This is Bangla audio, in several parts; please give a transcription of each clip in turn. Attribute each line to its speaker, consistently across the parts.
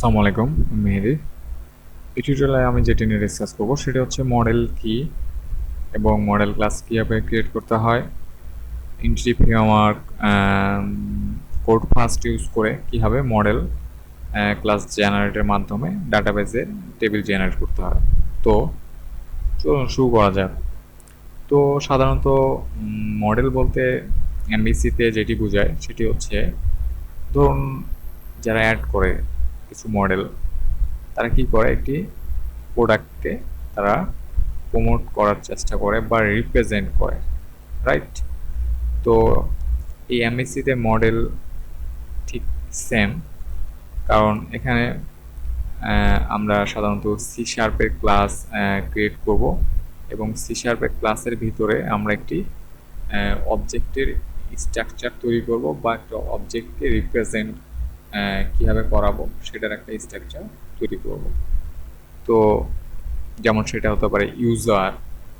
Speaker 1: আসসালামু আলাইকুম, মেহেদি। এই টিউটোরিয়ালে আমি যেটি নিয়ে ডিসকাস করব সেটা হচ্ছে মডেল কি এবং মডেল ক্লাস কীভাবে ক্রিয়েট করতে হয়, entity framework code first use করে কীভাবে মডেল ক্লাস জেনারেটের মাধ্যমে ডাটাবেসে টেবিল জেনারেট করতে হয়। তো চলুন শুরু করা যাক। তো সাধারণত মডেল বলতে এমভিসিতে যেটি বোঝায় সেটি হচ্ছে, ধরুন যারা অ্যাড করে কিছু মডেল, তারা কি করে একটি প্রোডাক্টকে তারা প্রমোট করার চেষ্টা করে বা রিপ্রেজেন্ট করে, রাইট? তো এই এমএসসিতে মডেল ঠিক সেম, কারণ এখানে আমরা সাধারণত সি শার্পের ক্লাস ক্রিয়েট করব এবং সি শার্পের ক্লাসের ভিতরে আমরা একটি অবজেক্টের স্ট্রাকচার তৈরি করব বা একটা অবজেক্টকে রিপ্রেজেন্ট কীভাবে করাবো সেটার একটা স্ট্রাকচার তৈরি করব। তো যেমন সেটা হতে পারে ইউজার,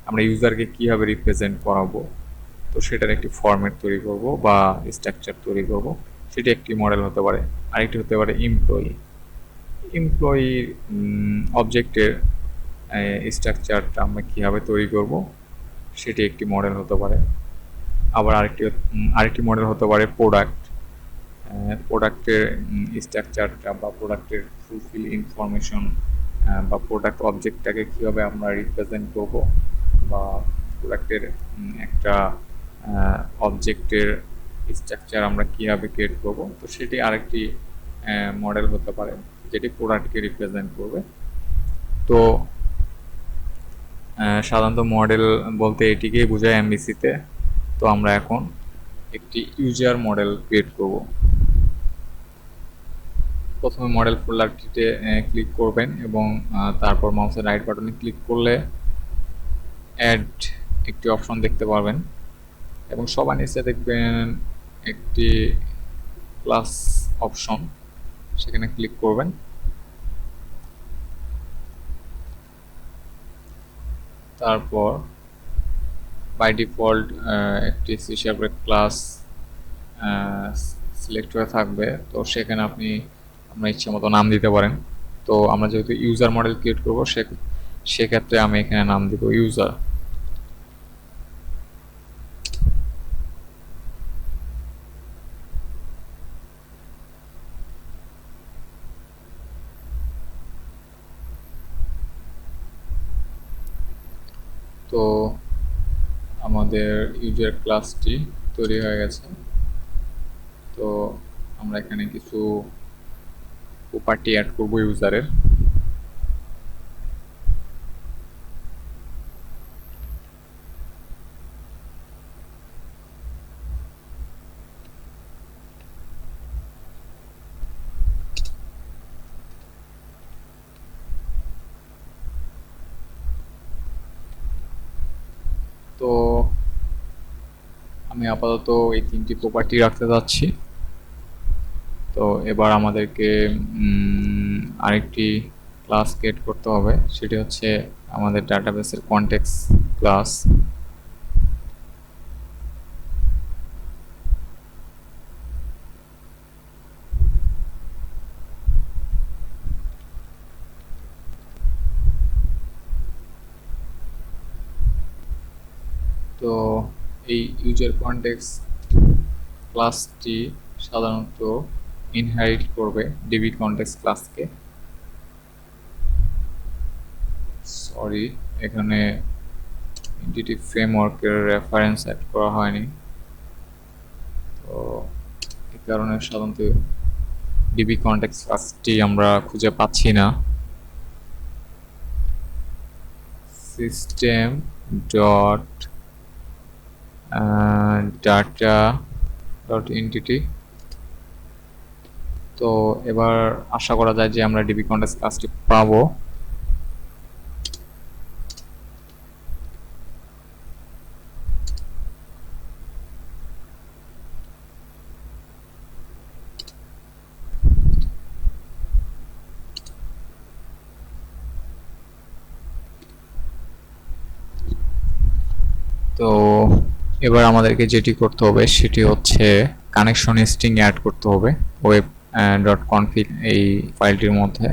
Speaker 1: আমরা ইউজারকে কীভাবে রিপ্রেজেন্ট করাবো, তো সেটার একটি ফরম্যাট তৈরি করব বা স্ট্রাকচার তৈরি করব, সেটি একটি মডেল হতে পারে। আরেকটি হতে পারে এমপ্লয়ির অবজেক্টের স্ট্রাকচারটা আমরা কীভাবে তৈরি করব, সেটি একটি মডেল হতে পারে। আবার আরেকটি মডেল হতে পারে প্রোডাক্টের স্ট্রাকচারটা বা প্রোডাক্টের ফুলফিল ইনফরমেশন বা প্রোডাক্ট অবজেক্টটাকে কীভাবে আমরা রিপ্রেজেন্ট করব বা প্রোডাক্টের একটা অবজেক্টের স্ট্রাকচার আমরা কীভাবে ক্রিয়েট করব, তো সেটি আরেকটি মডেল হতে পারে যেটি প্রোডাক্টকে রিপ্রেজেন্ট করবে। তো সাধারণত মডেল বলতে এটিকেই বোঝায় এমভিসিতে। তো আমরা এখন একটি ইউজার মডেল ক্রিয়েট করব। প্রথমে মডেল ফোল্ডারটিতে ক্লিক করবেন এবং তারপর মাউসের রাইট বাটনে ক্লিক করলে অ্যাড একটি অপশন দেখতে পারবেন এবং সবার নিচে দেখবেন একটি প্লাস অপশন, সেখানে ক্লিক করবেন। তারপর বাই ডিফল্ট একটি সি শার্পের ক্লাস সিলেক্ট হয়ে থাকবে, তো সেখানে আপনি আপনার ইচ্ছে মতো নাম দিতে পারেন। তো আমরা যেহেতু ইউজার মডেল ক্রিয়েট করবো সেক্ষেত্রে আমি এখানে নাম দিব ইউজার। তো আমাদের ইউজার ক্লাসটি তৈরি হয়ে গেছে। তো আমরা এখানে কিছু প্রপার্টি অ্যাড করব ইউজারের। তো আমি আপাতত এই তিনটি প্রপার্টি রাখতে যাচ্ছি। তো এবার আমাদেরকে আরেকটি ক্লাস ক্রিয়েট করতে হবে, সেটি হচ্ছে আমাদের ডাটাবেসের কনটেক্সট ক্লাস। তো এই ইউজার কনটেক্সট ক্লাসটি সাধারণত ইনহেরিট করবে ডিবি কনটেক্সট ক্লাসকে। সরি, এখানে এন্টিটি ফ্রেমওয়ার্কের রেফারেন্স অ্যাড করা হয়নি, তো এই কারণে সাধারণত ডিবি কনটেক্সট ক্লাসটি আমরা খুঁজে পাচ্ছি না। System dot data dot entity. তো এবার আশা করা যায় যে আমরা ডিবি কনটেক্সট ক্লাসটি পাবো। তো এবার আমাদেরকে যেটি করতে হবে সেটি হচ্ছে কানেকশন স্ট্রিং অ্যাড করতে হবে ওয়েব ডট কনফিগ এই ফাইলটির মধ্যে।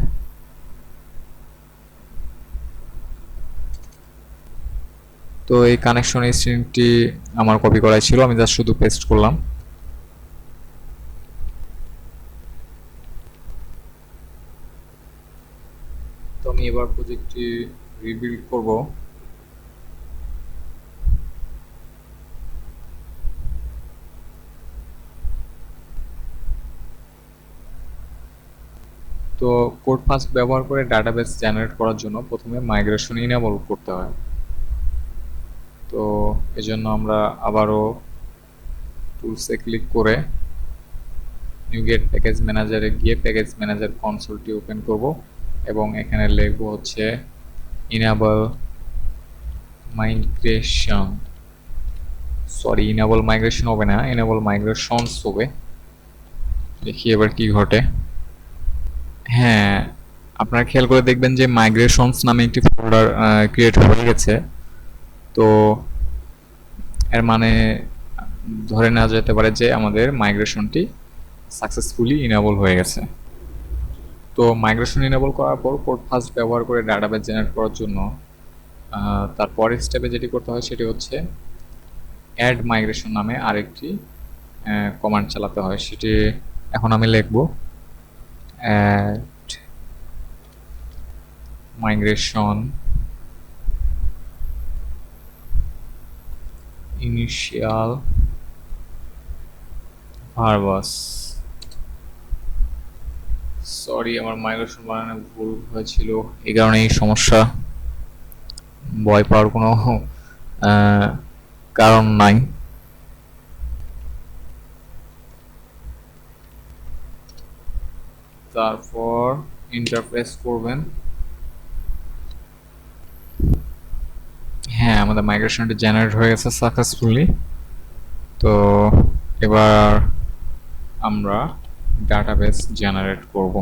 Speaker 1: তো এই কানেকশন স্ট্রিংটি আমার কপি করা ছিল, আমি জাস্ট শুধু পেস্ট করলাম। তো আমি এবার প্রজেক্টটি রিবিল্ড করব। তো কোড ফাস্ট ব্যবহার করে ডাটাবেস জেনারেট করার জন্য প্রথমে মাইগ্রেশন ইনেবল করতে হয়। তো এজন্য আমরা আবারও টুলসে ক্লিক করে নিউ গেট প্যাকেজ ম্যানেজারে গিয়ে প্যাকেজ ম্যানেজার কনসোলটি ওপেন করব এবং এখানে লিখব হচ্ছে enable migration, sorry enable migration হবে না, ইনেবল মাইগ্রেশনস হবে। দেখি এবার কি ঘটে। হ্যাঁ, আপনারা খেয়াল করে দেখবেন যে মাইগ্রেশনস নামে একটি ফোল্ডার ক্রিয়েট হয়ে গেছে। তো এর মানে ধরে নেওয়া যেতে পারে যে আমাদের মাইগ্রেশনটি সাকসেসফুলি ইনেবল হয়ে গেছে। তো মাইগ্রেশন ইনেবল করার পর কোড ফাস্ট ব্যবহার করে ডাটাবেস জেনারেট করার জন্য তারপরের স্টেপে যেটি করতে হয় সেটি হচ্ছে অ্যাড মাইগ্রেশন নামে আরেকটি কমান্ড চালাতে হয়। সেটি এখন আমি লিখব অ্যাড মাইগ্রেশন ইনিশিয়াল ভার্বাস। সরি, আমার মাইগ্রেশন বানানো ভুল হয়েছিল, এই কারণে এই সমস্যা। ভয় পাওয়ার কোনো কারণ নাই। তারপর ইন্টারফেস করবেন। হ্যাঁ, আমাদের মাইগ্রেশনটি জেনারেট হয়ে গেছে সাকসেসফুলি। তো এবার আমরা ডাটাবেস জেনারেট করব।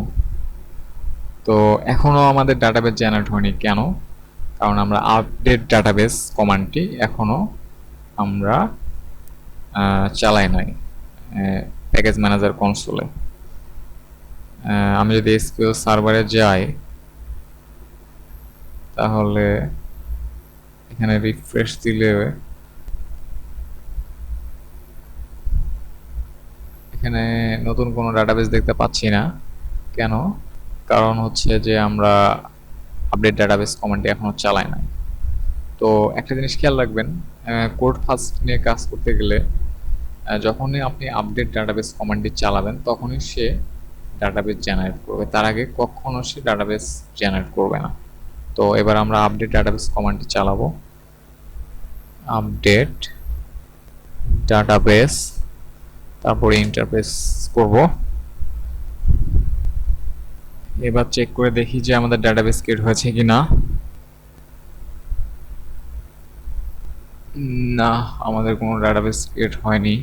Speaker 1: তো এখনো আমাদের ডাটাবেস জেনারেট হয়নি, কেন? কারণ আমরা আপডেট ডাটাবেস কমান্ডটি এখনো আমরা চালাই নাই প্যাকেজ ম্যানেজার কনসোলে। আমি যদি এসকিউএল সার্ভারে যাই তাহলে এখানে রিফ্রেশ দিলে এখানে নতুন কোনো ডাটাবেস দেখতে পাচ্ছি না। কেন? কারণ হচ্ছে যে আমরা আপডেট ডাটাবেস কমান্ডটি এখনো চালাই নাই। তো একটা জিনিস খেয়াল রাখবেন, কোড ফাস্ট নিয়ে কাজ করতে গেলে যখনই আপনি আপডেট ডাটাবেস কমান্ডটি চালাবেন তখনই সে ডাটাবেস জেনারেট করবে, তার আগে কখনো সে ডাটাবেস জেনারেট করবে না। তো এবার আমরা আপডেট ডাটাবেস কমান্ডটি চালাবো, আপডেট ডাটাবেস, তারপরে ইন্টারফেস করব। এবার চেক করে দেখি যে আমাদের ডাটাবেস ক্রিয়েট হয়েছে কিনা। না, আমাদের কোনো ডাটাবেস ক্রিয়েট হয়নি।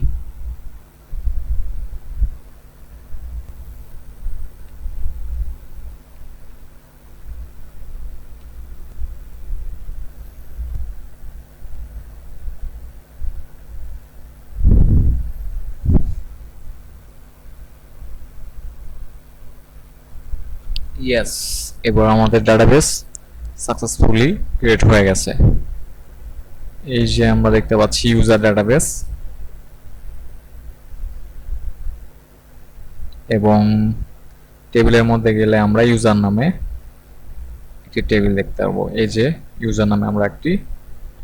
Speaker 1: ইয়েস, এবার আমাদের ডাটাবেস সাকসেসফুলি ক্রিয়েট হয়ে গেছে। এই যে আমরা দেখতে পাচ্ছি ইউজার ডাটাবেস, এবং টেবিলের মধ্যে গেলে আমরা ইউজার নামে একটি টেবিল দেখতে পাবো। এই যে ইউজার নামে আমরা একটি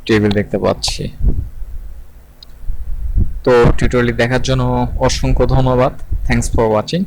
Speaker 1: টেবিল দেখতে পাচ্ছি। তো টিউটোরিয়ালটি দেখার জন্য অসংখ্য ধন্যবাদ। Thanks for watching.